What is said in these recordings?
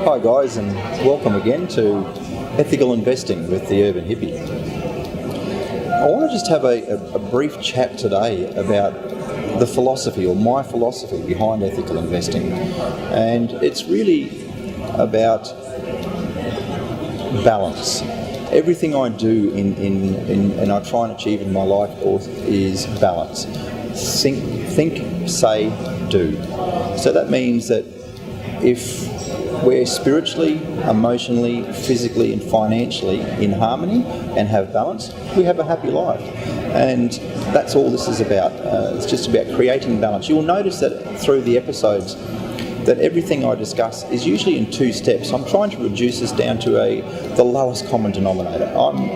Hi guys, and welcome again to Ethical Investing with the Urban Hippie. I want to just have a brief chat today about the philosophy, or my philosophy behind ethical investing. And it's really about balance. Everything I do and I try and achieve in my life is balance. Think, say, do. So that means that if we're spiritually, emotionally, physically and financially in harmony and have balance, we have a happy life. And that's all this is about. It's just about creating balance. You'll notice that through the episodes that everything I discuss is usually in two steps. I'm trying to reduce this down to the lowest common denominator. I'm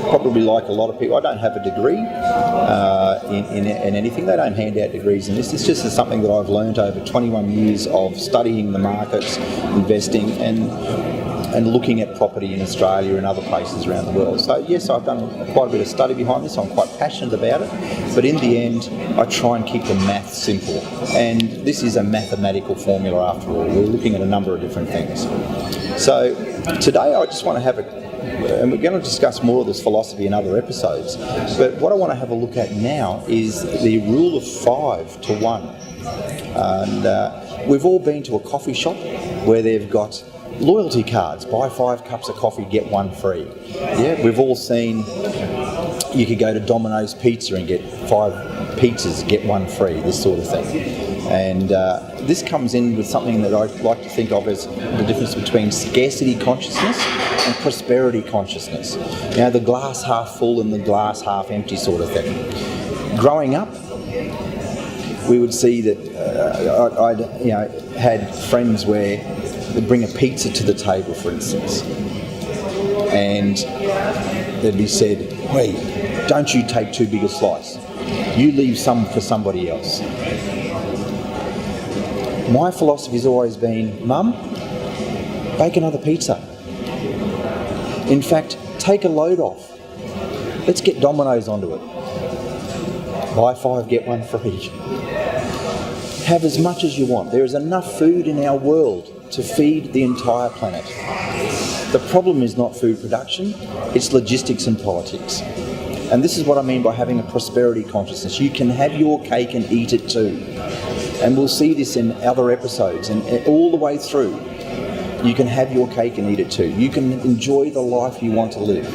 probably like a lot of people, I don't have a degree in anything. They don't hand out degrees in this. It's just something that I've learned over 21 years of studying the markets, investing and looking at property in Australia and other places around the world. So yes, I've done quite a bit of study behind this. I'm quite passionate about it. But in the end, I try and keep the math simple. And this is a mathematical formula after all. We're looking at a number of different things. So today I just want to have and we're going to discuss more of this philosophy in other episodes, but what I want to have a look at now is the rule of 5 to 1. And we've all been to a coffee shop where they've got loyalty cards, buy 5 cups of coffee, get 1 free. Yeah, we've all seen you could go to Domino's Pizza and get 5 pizzas, get 1 free, this sort of thing. And this comes in with something that I like to think of as the difference between scarcity consciousness and prosperity consciousness. You know, the glass half full and the glass half empty sort of thing. Growing up, we would see that I'd had friends where they'd bring a pizza to the table, for instance, and they'd be said, "Hey, don't you take too big a slice. You leave some for somebody else." My philosophy has always been, "Mum, bake another pizza. In fact, take a load off. Let's get Domino's onto it. Buy 5, get 1 free. Have as much as you want. There is enough food in our world to feed the entire planet. The problem is not food production, it's logistics and politics." And this is what I mean by having a prosperity consciousness. You can have your cake and eat it too. And we'll see this in other episodes and all the way through. You can have your cake and eat it too. You can enjoy the life you want to live.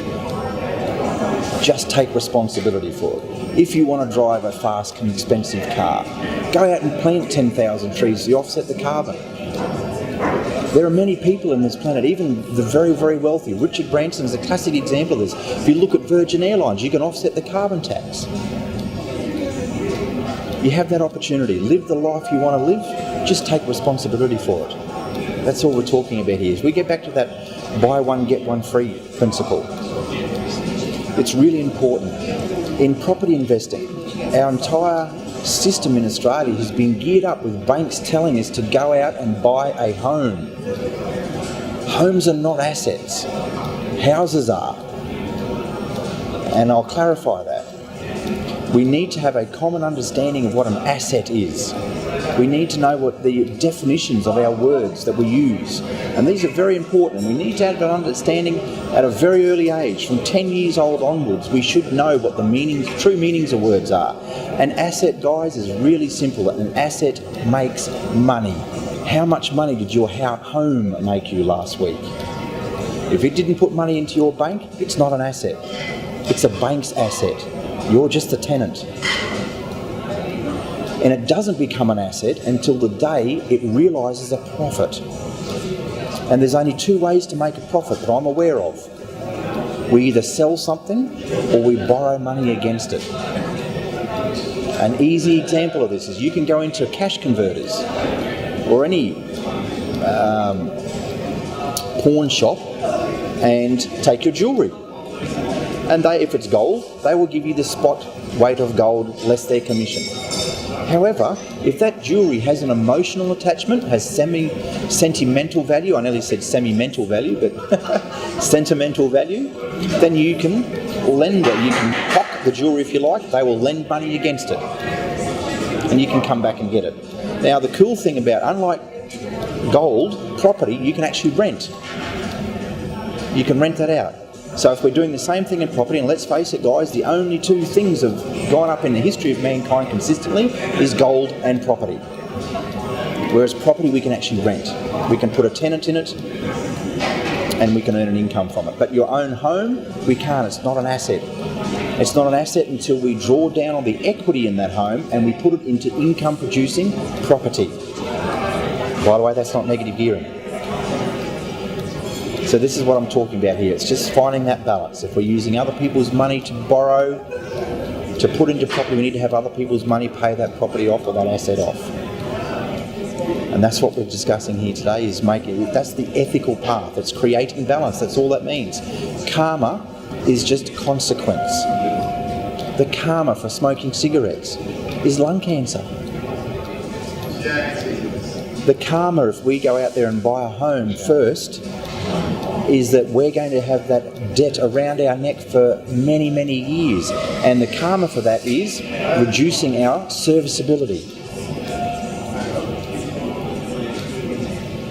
Just take responsibility for it. If you want to drive a fast and expensive car, go out and plant 10,000 trees to offset the carbon. There are many people in this planet, even the very, very wealthy. Richard Branson is a classic example of this. If you look at Virgin Airlines, you can offset the carbon tax. You have that opportunity. Live the life you want to live, just take responsibility for it. That's all we're talking about here. As we get back to that buy 1, get 1 free principle, it's really important. In property investing, our entire system in Australia has been geared up with banks telling us to go out and buy a home. Homes are not assets. Houses are. And I'll clarify that. We need to have a common understanding of what an asset is. We need to know what the definitions of our words that we use. And these are very important. We need to have an understanding at a very early age. From 10 years old onwards, we should know what the true meanings of words are. An asset, guys, is really simple. An asset makes money. How much money did your home make you last week? If it didn't put money into your bank, it's not an asset. It's a bank's asset. You're just a tenant. And it doesn't become an asset until the day it realises a profit. And there's only 2 ways to make a profit that I'm aware of. We either sell something or we borrow money against it. An easy example of this is you can go into cash converters or any pawn shop and take your jewellery. And if it's gold, they will give you the spot weight of gold less their commission. However, if that jewellery has an emotional attachment, has sentimental value, I nearly said semi-mental value, but sentimental value, then you can lend it. You can pock the jewellery if you like. They will lend money against it. And you can come back and get it. Now, the cool thing about, unlike gold, property you can actually rent. You can rent that out. So if we're doing the same thing in property, and let's face it guys, the only two things that have gone up in the history of mankind consistently is gold and property. Whereas property we can actually rent. We can put a tenant in it and we can earn an income from it. But your own home, we can't. It's not an asset. It's not an asset until we draw down on the equity in that home and we put it into income producing property. By the way, that's not negative gearing. So this is what I'm talking about here. It's just finding that balance. If we're using other people's money to borrow, to put into property, we need to have other people's money pay that property off or that asset off. And that's what we're discussing here today, is that's the ethical path. It's creating balance. That's all that means. Karma is just consequence. The karma for smoking cigarettes is lung cancer. The karma, if we go out there and buy a home first, is that we're going to have that debt around our neck for many, many years. And the karma for that is reducing our serviceability.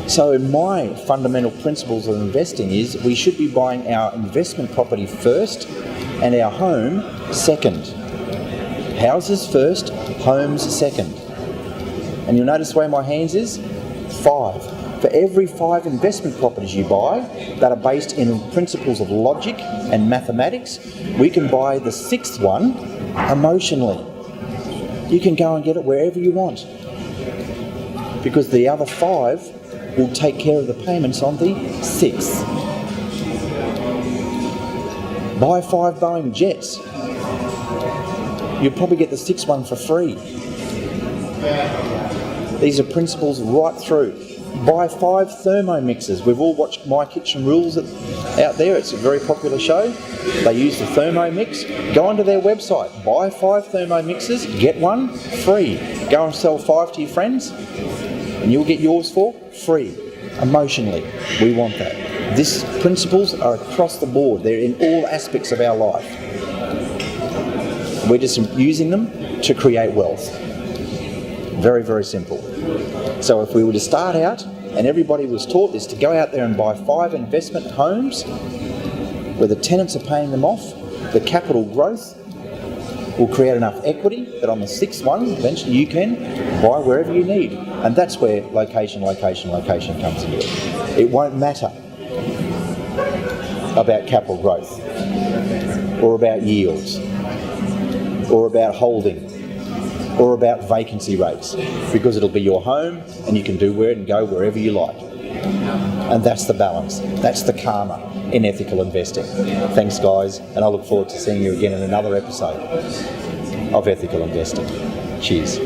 So my fundamental principles of investing is we should be buying our investment property first and our home second. Houses first, homes second. And you'll notice the way my hands is 5. For every 5 investment properties you buy that are based in principles of logic and mathematics, we can buy the 6th one emotionally. You can go and get it wherever you want, because the other 5 will take care of the payments on the 6th. Buy 5 Boeing jets. You'll probably get the 6th one for free. These are principles right through. Buy 5 Thermomixes. We've all watched My Kitchen Rules out there. It's a very popular show. They use the Thermomix. Go onto their website. Buy 5 Thermomixes. Get one free. Go and sell 5 to your friends and you'll get yours for free. Emotionally, we want that. These principles are across the board. They're in all aspects of our life. We're just using them to create wealth. Very, very simple. So if we were to start out, and everybody was taught this, to go out there and buy 5 investment homes where the tenants are paying them off, the capital growth will create enough equity that on the 6th one, eventually you can buy wherever you need. And that's where location comes into it. It won't matter about capital growth, or about yields, or about holding, or about vacancy rates, because it'll be your home and you can do and go wherever you like. And that's the balance. That's the karma in ethical investing. Thanks guys, and I look forward to seeing you again in another episode of Ethical Investing. Cheers.